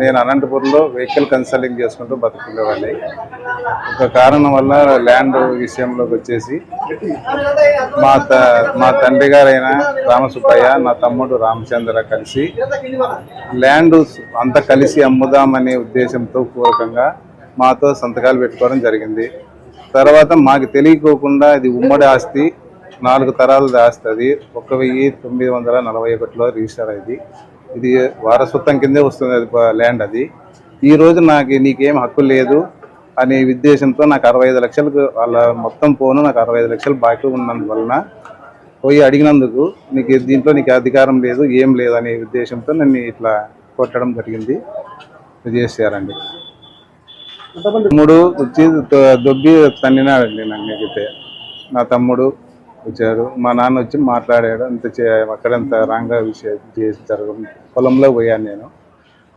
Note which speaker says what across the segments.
Speaker 1: నేను అనంతపురంలో vehicle consulting చేసుకుంటూ బతుకునేవాడిని. ఒక కారణం వల్ల ల్యాండ్ విషయంలోకి వచ్చేసి మా తండ్రి గారైన రామసుబ్బయ్య, నా తమ్ముడు రామచంద్ర కలిసి ల్యాండ్ అంతా కలిసి అమ్ముదామనే ఉద్దేశంతో పూర్వకంగా మాతో సంతకాలు పెట్టుకోవడం జరిగింది. తర్వాత మాకు తెలియకోకుండా ఇది ఉమ్మడి ఆస్తి, 4 తరాలది ఆస్తి. అది 1941లో రిజిస్టర్ అయింది. ఇది వారసత్వం కిందే వస్తుంది అది ల్యాండ్. అది ఈరోజు నీకేం హక్కు లేదు అనే ఉద్దేశంతో నాకు 65 లక్షలకు వాళ్ళ మొత్తం పోను నాకు 65 లక్షలు బాకీ ఉన్నందువలన పోయి అడిగినందుకు దీంట్లో నీకు అధికారం లేదు, ఏం లేదు అనే ఉద్దేశంతో నన్ను ఇట్లా కొట్టడం జరిగింది. చేశారండి. తమ్ముడు వచ్చి దొబ్బి తన్నినాడండి నన్నైతే. నా తమ్ముడు వచ్చాడు, మా నాన్న వచ్చి మాట్లాడాడు. అక్కడంత రాంగా విషయం చేసి జరగడం. పొలంలో పోయాను నేను.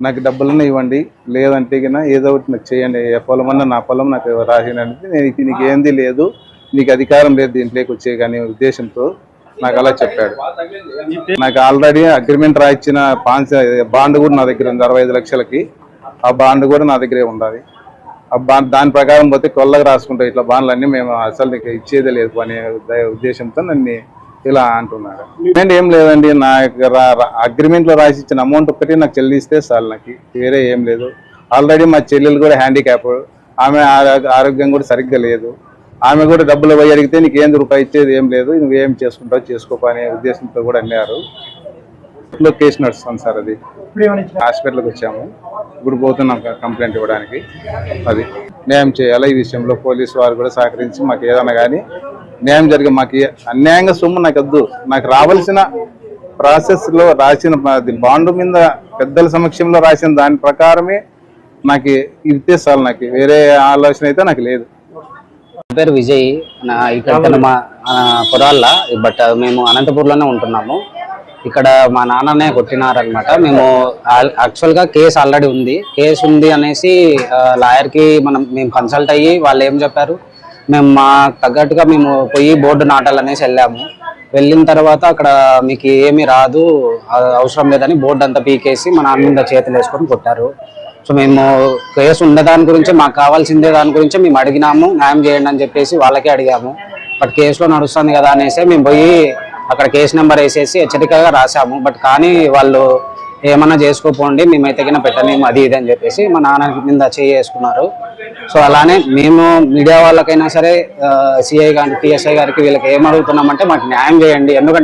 Speaker 1: నాకు డబ్బులన్నా ఇవ్వండి, లేదంటే కన్నా ఏదో ఒకటి నాకు చేయండి, ఏ పొలం అన్నా నా పొలం నాకు రాసినంటే నేను నీకు ఏంది లేదు, నీకు అధికారం లేదు దీంట్లోకి వచ్చే కానీ ఉద్దేశంతో నాకు అలా చెప్పాడు. నాకు ఆల్రెడీ అగ్రిమెంట్ రాయించిన బాండ్ కూడా నా దగ్గర ఉంది 65 లక్షలకి. ఆ బాండ్ కూడా నా దగ్గరే ఉండాలి. దాని ప్రకారం పోతే కొల్లగా రాసుకుంటాం ఇట్లా బాండ్లు అన్నీ మేము అసలు నీకు ఇచ్చేదే లేదు అనే ఉద్దేశంతో నన్ను ఇలా అంటున్నాడు. పేమెంట్ ఏం లేదండి, నా అగ్రిమెంట్లో రాసి ఇచ్చిన అమౌంట్ ఒక్కటి నాకు చెల్లిస్తే చాలు, నాకు వేరే ఏం లేదు. ఆల్రెడీ మా చెల్లెలు కూడా హ్యాండిక్యాప్, ఆమె ఆరోగ్యం కూడా సరిగ్గా లేదు. ఆమె కూడా డబ్బులు పోయి అడిగితే నీకు ఏం రూపాయి ఇచ్చేది ఏం లేదు, నువ్వేం చేసుకుంటావు చేసుకోపో అనే ఉద్దేశంతో కూడా అన్నారు. కేసు నడుస్తుంది సార్. అది హాస్పిటల్కి వచ్చాము, ఇప్పుడు పోతున్నాం కంప్లైంట్ ఇవ్వడానికి. అది న్యాయం చేయాలి. ఈ విషయంలో పోలీసు వారు కూడా సహకరించి మాకు ఏదైనా కానీ న్యాయం జరిగే, మాకు అన్యాయంగా సొమ్ము నాకు వద్దు. నాకు రావాల్సిన ప్రాసెస్లో రాసిన బాండు మీద పెద్దల సమక్షంలో రాసిన దాని ప్రకారమే నాకు ఇస్తే చాలు, నాకు వేరే ఆలోచన అయితే నాకు లేదు.
Speaker 2: నా పేరు విజయ్. ఇక్కడ మా పొరాల్లో, బట్ మేము అనంతపూర్లోనే ఉంటున్నాము. ఇక్కడ మా నాన్ననే కొట్టినారనమాట. మేము యాక్చువల్గా కేసు ఆల్రెడీ ఉంది. కేసు ఉంది అనేసి లాయర్కి మేము కన్సల్ట్ అయ్యి వాళ్ళు ఏం చెప్పారు, మేము మా తగ్గట్టుగా మేము పోయి బోర్డు నాటాలనేసి వెళ్ళాము. వెళ్ళిన తర్వాత అక్కడ మీకు ఏమీ రాదు, అవసరం లేదని బోర్డు అంతా పీకేసి మా నాన్న మీద చేతులు వేసుకొని కొట్టారు. సో మేము కేసు ఉన్న దాని గురించి, మాకు కావాల్సిందే దాని గురించి మేము అడిగినాము, న్యాయం చేయండి అని చెప్పేసి వాళ్ళకే అడిగాము. బట్ కేసులో నడుస్తుంది కదా అనేసి మేము పోయి అక్కడ కేసు నెంబర్ వేసేసి హెచ్చరికగా రాసాము. బట్ కానీ వాళ్ళు ఏమన్నా చేసుకోపోండి, మేమైతే కింద పెట్టలేము అది ఇది అని చెప్పేసి మా నాన్న మీద చేసుకున్నారు. సో అలానే మేము మీడియా వాళ్ళకైనా సరే సిఐ గారికి, పిఎస్ఐ గారికి వీళ్ళకి ఏమడుగుతున్నామంటే మాకు న్యాయం చేయండి. ఎందుకంటే